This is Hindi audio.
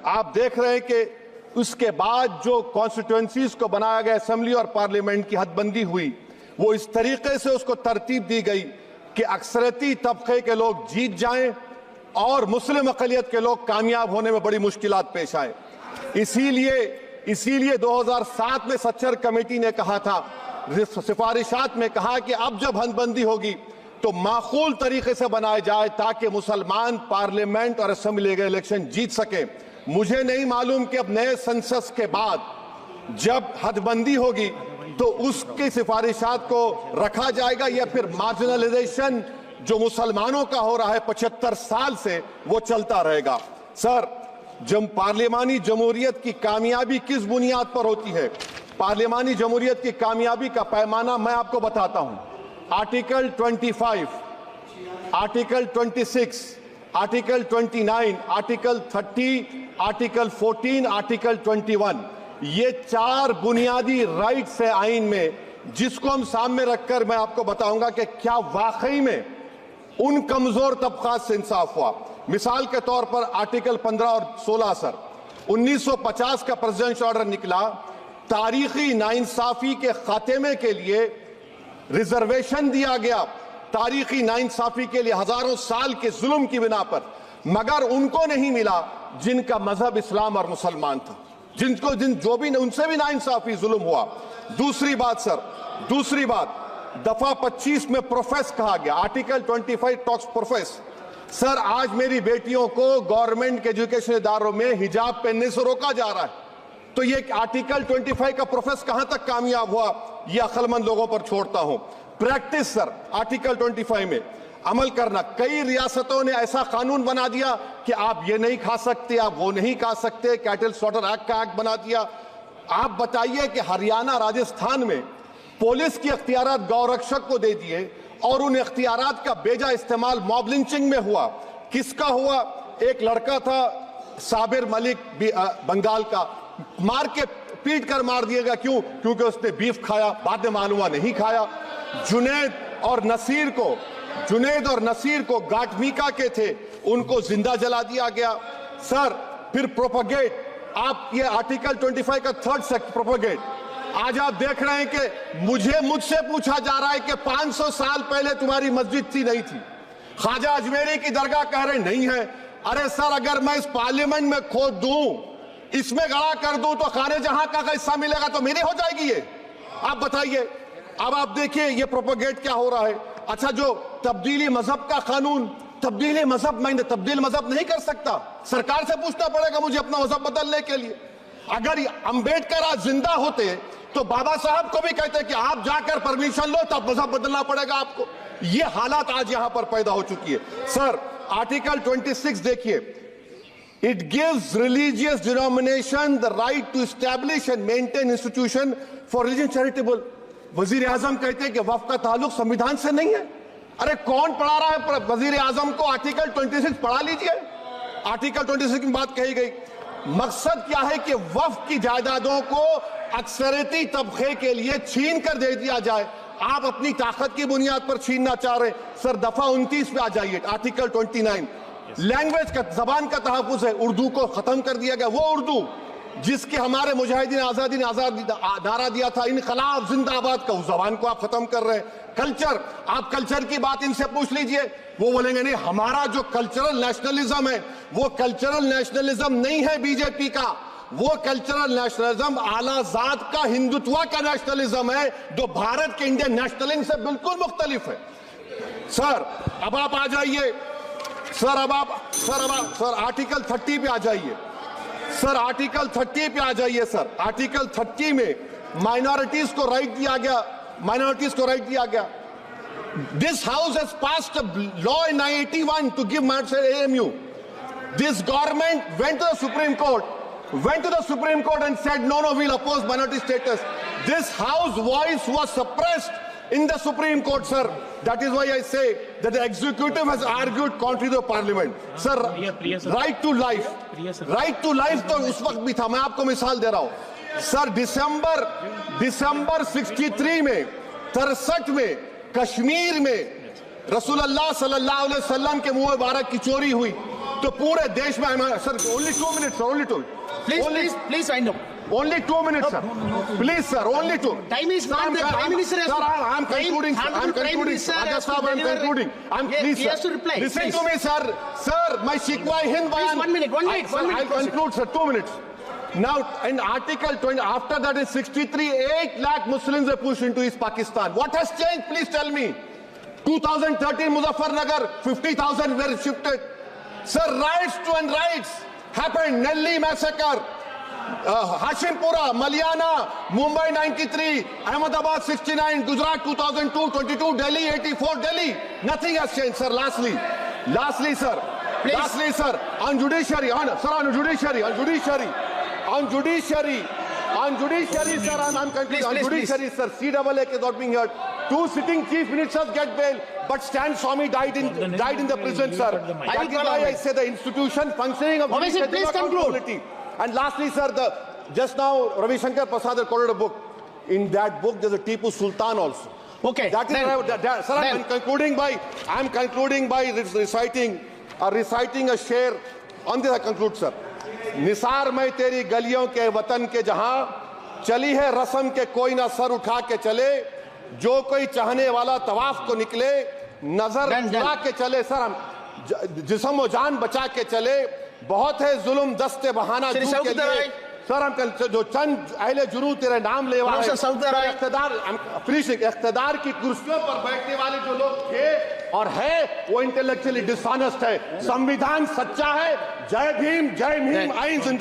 आप देख रहे हैं कि उसके बाद जो कॉन्स्टिट्यूएंसीज को बनाया गया, असेंबली और पार्लियामेंट की हदबंदी हुई, वो इस तरीके से उसको तरतीब दी गई कि अक्सरती तबके के लोग जीत जाएं और मुस्लिम अक़लियत के लोग कामयाब होने में बड़ी मुश्किलात पेश आए। इसीलिए 2007 में सच्चर कमेटी ने कहा था, सिफारिशात में कहा कि अब जब हदबंदी होगी तो माकूल तरीके से बनाया जाए ताकि मुसलमान पार्लियामेंट और असेंबली के इलेक्शन जीत सके। मुझे नहीं मालूम कि अब नए सेंसस के बाद जब हदबंदी होगी तो उसकी सिफारिशात को रखा जाएगा या फिर मार्जिनलाइजेशन जो मुसलमानों का हो रहा है 75 साल से वो चलता रहेगा। सर, जब पार्लियामानी जमहूरियत की कामयाबी किस बुनियाद पर होती है? पार्लियामानी जमहूरियत की कामयाबी का पैमाना मैं आपको बताता हूं। Article 25, article 26, article 29, article 30, article 14, article 21, ये 4 बुनियादी राइट्स है आइन में, जिसको हम सामने रखकर मैं आपको बताऊंगा कि क्या वाकई में उन कमजोर तबकात से इंसाफ हुआ। मिसाल के तौर पर आर्टिकल 15 और 16 सर, 1950 का प्रेसिडेंशियल ऑर्डर निकला, तारीखी नाइंसाफी के खात्मे के लिए रिजर्वेशन दिया गया, तारीखी नाइंसाफी के लिए हजारों साल के जुल्म की बिना पर, मगर उनको नहीं मिला जिनका मजहब इस्लाम और मुसलमान था, जो भी उनसे भी नाइंसाफी जुल्म हुआ। दूसरी बात सर, दूसरी बात, दफा 25 में प्रोफेस कहा गया, आर्टिकल 25 टॉक्स प्रोफेस। सर, आज मेरी बेटियों को गवर्नमेंट के एजुकेशन इदारों में हिजाब पहनने से रोका जा रहा है, तो ये आर्टिकल 25 का प्रोफेस कहां तक कामयाब हुआ, ये अक्लमंद लोगों पर छोड़ता हूं। प्रैक्टिस सर, आर्टिकल 25 में अमल करना, कई रियासतों ने ऐसा कानून बना दिया कि आप ये नहीं खा सकते, आप वो नहीं खा सकते, कैटल स्लॉटर एक्ट का एक्ट बना दिया। आप बताइए कि हरियाणा, राजस्थान में पुलिस की अख्तियारात गौरक्षक को दे दिए और उन अख्तियारात का बेजा इस्तेमाल मॉब लिंचिंग में हुआ। किसका हुआ? एक लड़का था साबिर मलिक बंगाल का, मार के पीट कर मार दिया गया। क्यों? क्योंकि उसने बीफ खाया, बाद में मालूम हुआ नहीं खाया। जुनैद और नसीर को गाटमीका के थे, उनको जिंदा जला दिया गया। सर, फिर प्रोपगेट, आप ये आर्टिकल 25 का 3rd सेक्शन प्रोपगेट, आज आप देख रहे हैं कि मुझसे पूछा जा रहा है कि 500 साल पहले तुम्हारी मस्जिद थी, नहीं थी। ख्वाजा अजमेरी की दरगाह कह रहे नहीं है। अरे सर, अगर मैं इस पार्लियामेंट में खोद दूं, इसमें गड़ा कर दूं, तो खाने जहां का हिस्सा मिलेगा तो मेरी हो जाएगी ये। आप बताइए। अब आप देखिए ये प्रोपोगेट क्या हो रहा है। अच्छा, जो तब्दीली मजहब का कानून, तब्दीली मजहब, मैं तब्दील मजहब नहीं कर सकता, सरकार से पूछना पड़ेगा मुझे अपना मजहब बदलने के लिए। अगर अंबेडकर आज जिंदा होते तो बाबा साहब को भी कहते कि आप जाकर परमिशन लो, तब मजहब बदलना पड़ेगा आपको। ये हालात आज यहां पर पैदा हो चुकी है। सर, आर्टिकल 26 देखिए, it gives religious denomination the right to establish and maintain institution for religion charitable. वजीर आजम कहते हैं कि वक्फ का ताल्लुक संविधान से नहीं है। अरे कौन पढ़ा रहा है वजीर आजम को? आर्टिकल 26 पढ़ा लीजिए। आर्टिकल 26 की बात कही गई। मकसद क्या है कि वक्फ की जायदादों को अक्सरती तबके के लिए छीन कर दे दिया जाए। आप अपनी ताकत की बुनियाद पर छीनना चाह रहे। सर, दफा 29 पे आ जाइए, आर्टिकल 29, लैंग्वेज का, जबान का तहफ्फुज है। उर्दू को खत्म कर दिया गया, वो उर्दू जिसके हमारे मुजाहिदीन आजादी ने नारा दिया था, इनकलाब जिंदाबाद का, उस जबान को आप खत्म कर रहे हैं। कल्चर, आप कल्चर की बात इनसे पूछ लीजिए, वो बोलेंगे नहीं, हमारा जो कल्चरल नेशनलिज्म है वो कल्चरल नेशनलिज्म नहीं है बीजेपी का, वो कल्चरल नेशनलिज्म आलाजाद का, हिंदुत्व का नेशनलिज्म है, जो भारत के इंडियन नेशनलिज्म से बिल्कुल मुख्तलिफ है। सर, अब आप आ जाइए। सर, आर्टिकल 30 पे आ जाइए। सर, आर्टिकल 30 पे आ जाइए। सर, आर्टिकल 30 में माइनॉरिटीज को राइट दिया गया। This house has passed a law in 1981 to give minority AMU. This government went to the Supreme Court and said no, we'll oppose minority status. This house voice was suppressed in the Supreme Court, sir. That is why I say that the executive has argued contrary to the parliament. Sir, right to life तो उस वक्त भी था। मैं आपको मिसाल दे रहा हूं। सर, दिसंबर 63 में, 63 में कश्मीर में रसूलुल्लाह सल्लल्लाहु अलैहि वसल्लम के मुंह मुबारक की चोरी हुई। तो पूरे देश में sir only 2 minutes sir, only 2 Please wind up. only 2 minutes sir, please sir, only 2. Time is not the Prime Minister has sir, to. I'm concluding sir, I'm concluding Raja Sahab, I'm concluding. Please He has to reply. listen Please. to me sir, my Shikwa Hind Please, bayan. 1 minute. Sir, I'll conclude sir, 2 minutes. Now in article 20, after that in 63, 8 lakh Muslims were pushed into East Pakistan. What has changed, please tell me? 2013 Muzaffarnagar, 50,000 were shifted. Sir, riots and riots happened. Nelli massacre, Hashimpura, Maliana, Mumbai 93, Ahmedabad 69, Gujarat 2002, 22, Delhi 84, Delhi. Nothing has changed, sir. Lastly, sir. Please. Lastly, sir, on judiciary, sir, on judiciary, sir, I'm concluding. On judiciary, sir, CAA is not being heard. 2 sitting chief ministers get bail, but Stan Swamy died in the prison, sir. That is why I say the institution functioning of Obviously, judiciary please conclude. accountability. And lastly, sir, just now Ravi Shankar Prasad had quoted a book. In that book, there's a Tipu Sultan also. Okay. That is sir, I'm concluding by reciting a share. On this I conclude, sir. Nisar में तेरी गलियों के वतन के जहां चली है रस्म के कोई ना सर उठा के चले, जो कोई चाहने वाला तवाफ को निकले नजर उठा के चले। सर हम जिस्म व जान बचा के चले, बहुत है जुल्म दस्ते बहाना के लिए। सर हम जो चंद अहले जुनू तेरे नाम ले वाले इख्तिदार की कुर्सियों पर बैठने वाले जो लोग थे और है वो इंटेलेक्चुअली डिसऑनेस्ट है। संविधान सच्चा है। जय भीम, आइन जिंदाबाद।